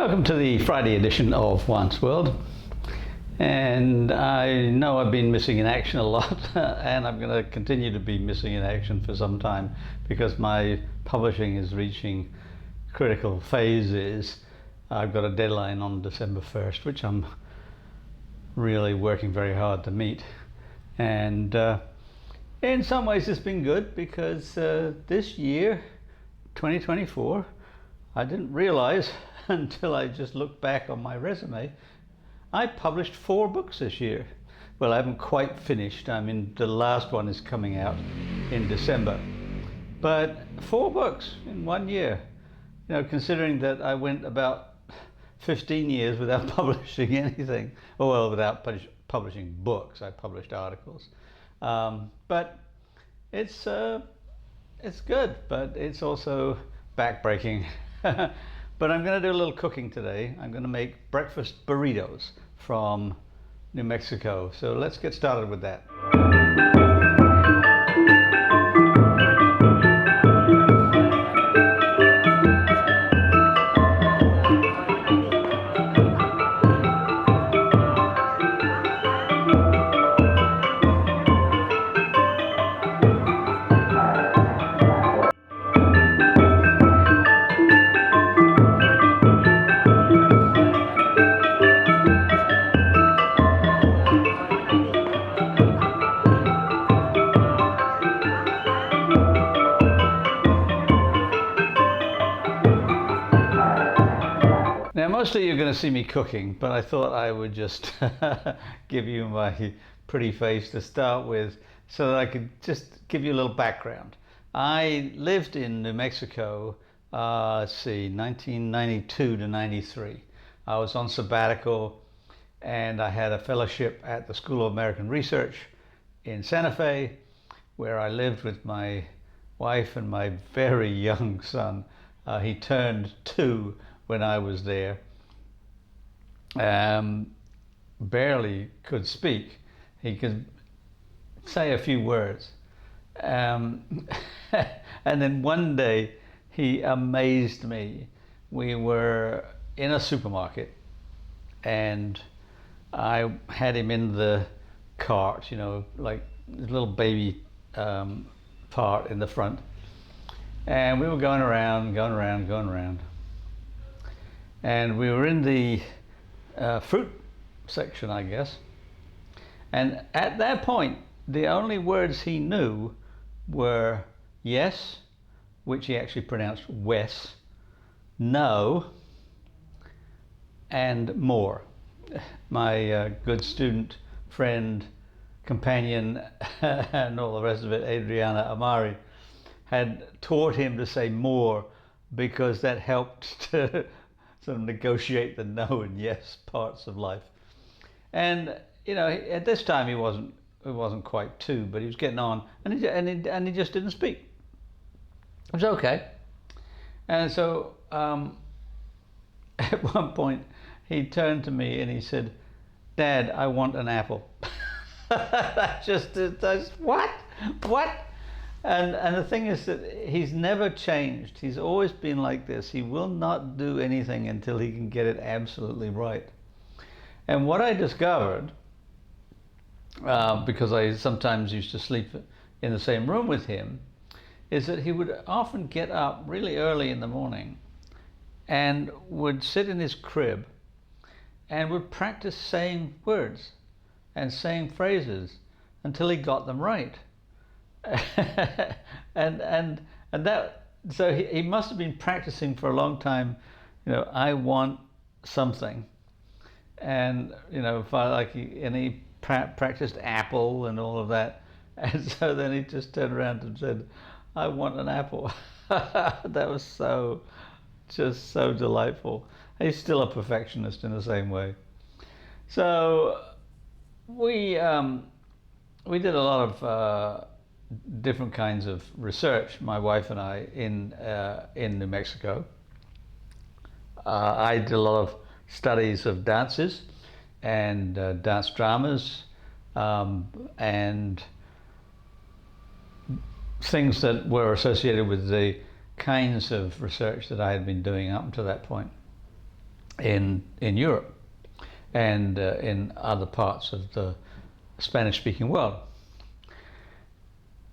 Welcome to the Friday edition of Once World. And I know I've been missing in action a lot and I'm going to continue to be missing in action for some time because my publishing is reaching critical phases. I've got a deadline on December 1st, which I'm really working very hard to meet. And in some ways it's been good because this year, 2024, I didn't realize until I just looked back on my resume, I published 4 books this year. Well, I haven't quite finished. I mean, the last one is coming out in December. But 4 books in 1 year. You know, considering that I went about 15 years without publishing anything. Oh, well, without publishing books. I published articles. But it's good, but it's also backbreaking. But I'm going to do a little cooking today. I'm going to make breakfast burritos from New Mexico. So let's get started with that. Now, mostly you're going to see me cooking, but I thought I would just give you my pretty face to start with so that I could just give you a little background. I lived in New Mexico, 1992 to 93. I was on sabbatical and I had a fellowship at the School of American Research in Santa Fe, where I lived with my wife and my very young son. He turned 2 when I was there. Barely could speak. He could say a few words. And then one day he amazed me. We were in a supermarket and I had him in the cart, you know, like this little baby part in the front. And we were going around. And we were in the fruit section, I guess. And at that point, the only words he knew were yes, which he actually pronounced wes, no, and more. My good student, friend, companion, and all the rest of it, Adriana Amari, had taught him to say more because that helped to sort of negotiate the no and yes parts of life. And you know, at this time he wasn't quite 2, but he was getting on, and he just didn't speak. It was okay. And so at one point he turned to me and he said, "Dad, I want an apple." I just what? And the thing is that he's never changed. He's always been like this. He will not do anything until he can get it absolutely right. And what I discovered, because I sometimes used to sleep in the same room with him, is that he would often get up really early in the morning and would sit in his crib and would practice saying words and saying phrases until he got them right. and that, so he must have been practicing for a long time, you know, I want something. And you know, he practiced apple and all of that, and so then he just turned around and said, "I want an apple." That was just so delightful. He's still a perfectionist in the same way. So we did a lot of different kinds of research, my wife and I, in New Mexico. I did a lot of studies of dances and dance dramas and things that were associated with the kinds of research that I had been doing up to that point. in Europe and in other parts of the Spanish-speaking world.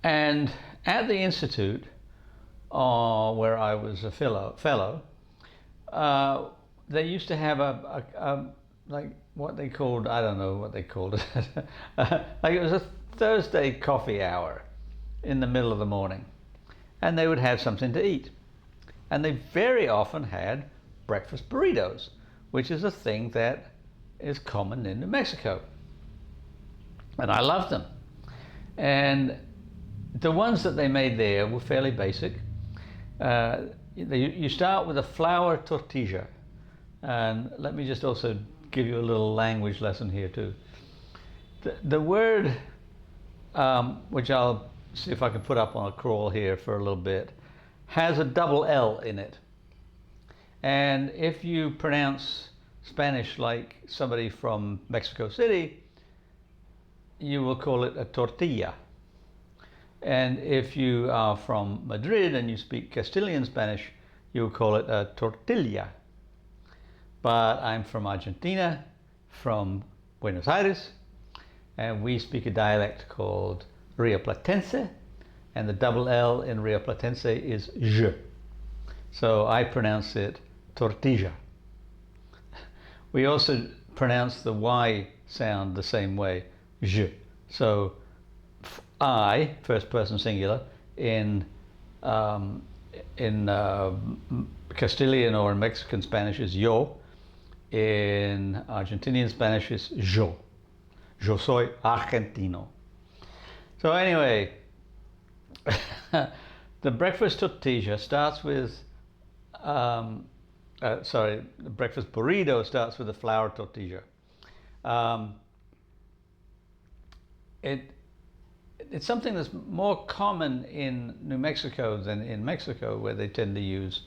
And at the Institute, where I was a fellow, they used to have a like what they called, I don't know what they called it, like it was a Thursday coffee hour in the middle of the morning, and they would have something to eat. And they very often had breakfast burritos, which is a thing that is common in New Mexico. And I loved them. And the ones that they made there were fairly basic. You start with a flour tortilla. And let me just also give you a little language lesson here too. The word, which I'll see if I can put up on a crawl here for a little bit, has a double L in it. And if you pronounce Spanish like somebody from Mexico City, you will call it a tortilla. And if you are from Madrid and you speak Castilian Spanish, you will call it a tortilla. But I'm from Argentina, from Buenos Aires, and we speak a dialect called Rio Platense, and the double L in Rio Platense is je. So I pronounce it tortilla. We also pronounce the Y sound the same way, je. So I, first person singular, in Castilian or in Mexican Spanish is yo. In Argentinian Spanish is yo. Yo soy argentino. So anyway, the breakfast tortilla starts with, the breakfast burrito starts with a flour tortilla. It's something that's more common in New Mexico than in Mexico, where they tend to use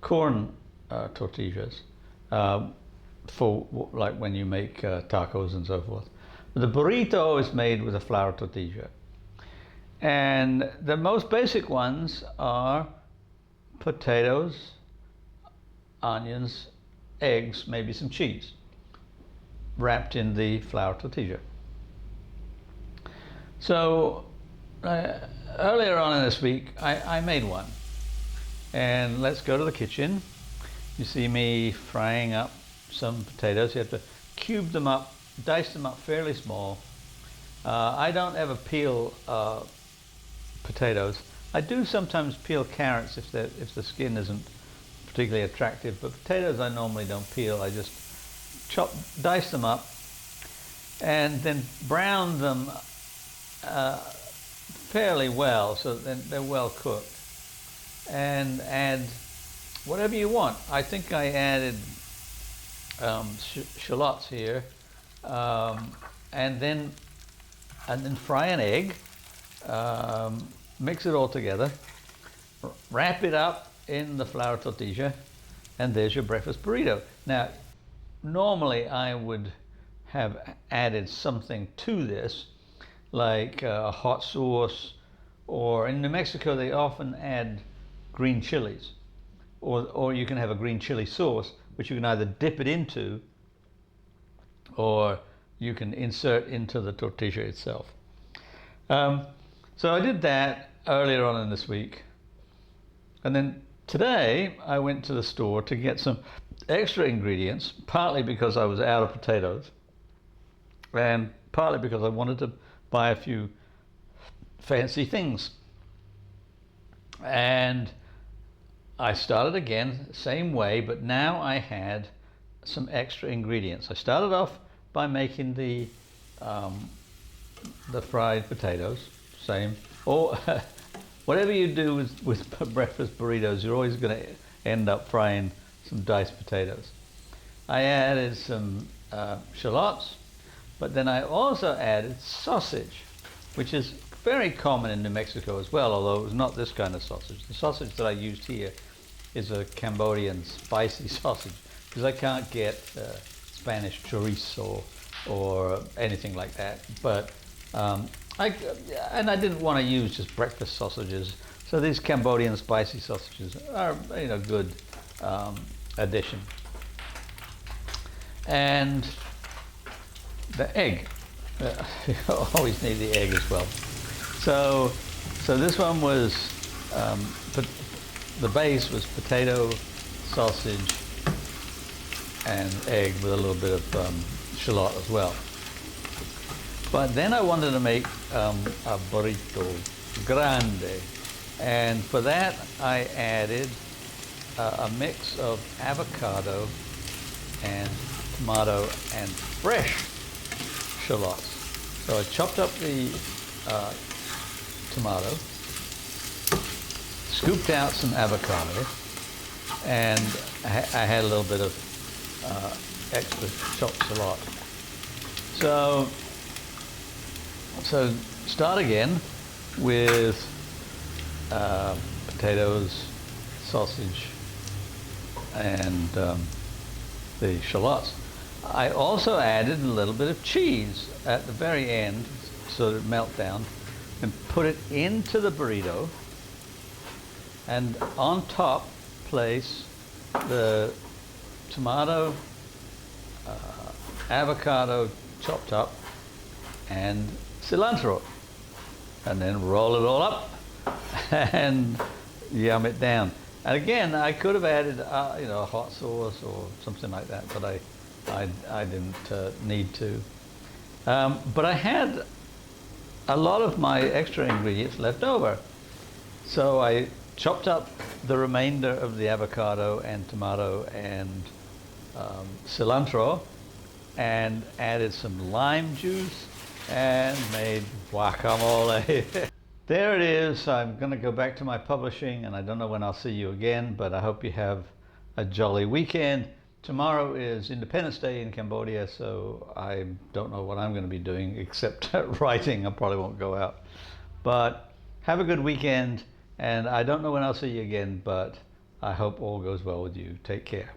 corn tortillas for like when you make tacos and so forth. But the burrito is made with a flour tortilla. And the most basic ones are potatoes, onions, eggs, maybe some cheese, wrapped in the flour tortilla. So earlier on in this week, I made one. And let's go to the kitchen. You see me frying up some potatoes. You have to cube them up, dice them up fairly small. I don't ever peel potatoes. I do sometimes peel carrots if the skin isn't particularly attractive, but potatoes I normally don't peel. I just dice them up and then brown them fairly well so that they're well cooked, and add whatever you want. I think I added shallots here, and then fry an egg, mix it all together, wrap it up in the flour tortilla, and there's your breakfast burrito. Now, normally I would have added something to this, like a hot sauce, or in New Mexico they often add green chilies, or you can have a green chili sauce, which you can either dip it into or you can insert into the tortilla itself. So I did that earlier on in this week, and then today I went to the store to get some extra ingredients, partly because I was out of potatoes and partly because I wanted to buy a few fancy things. And I started again, same way, but now I had some extra ingredients. I started off by making the fried potatoes, same. Or whatever you do with breakfast burritos, you're always going to end up frying some diced potatoes. I added some shallots, but then I also added sausage, which is very common in New Mexico as well, although it was not this kind of sausage. The sausage that I used here is a Cambodian spicy sausage, because I can't get Spanish chorizo or anything like that. But I didn't want to use just breakfast sausages, so these Cambodian spicy sausages are good addition. and the egg. You always need the egg as well. So this one was, the base was potato, sausage, and egg with a little bit of shallot as well. But then I wanted to make a burrito grande, and for that I added a mix of avocado and tomato and fresh shallots. So I chopped up the tomato, scooped out some avocado, and I had a little bit of extra chopped shallot. So start again with potatoes, sausage, and the shallots. I also added a little bit of cheese at the very end so that it melt down, and put it into the burrito, and on top place the tomato, avocado chopped up, and cilantro, and then roll it all up and yum it down. And again, I could have added a hot sauce or something like that, but I didn't need to. But I had a lot of my extra ingredients left over, so I chopped up the remainder of the avocado and tomato and cilantro, and added some lime juice and made guacamole. There it is. I'm going to go back to my publishing, and I don't know when I'll see you again, but I hope you have a jolly weekend. Tomorrow is Independence Day in Cambodia, so I don't know what I'm going to be doing except writing. I probably won't go out. But have a good weekend, and I don't know when I'll see you again, but I hope all goes well with you. Take care.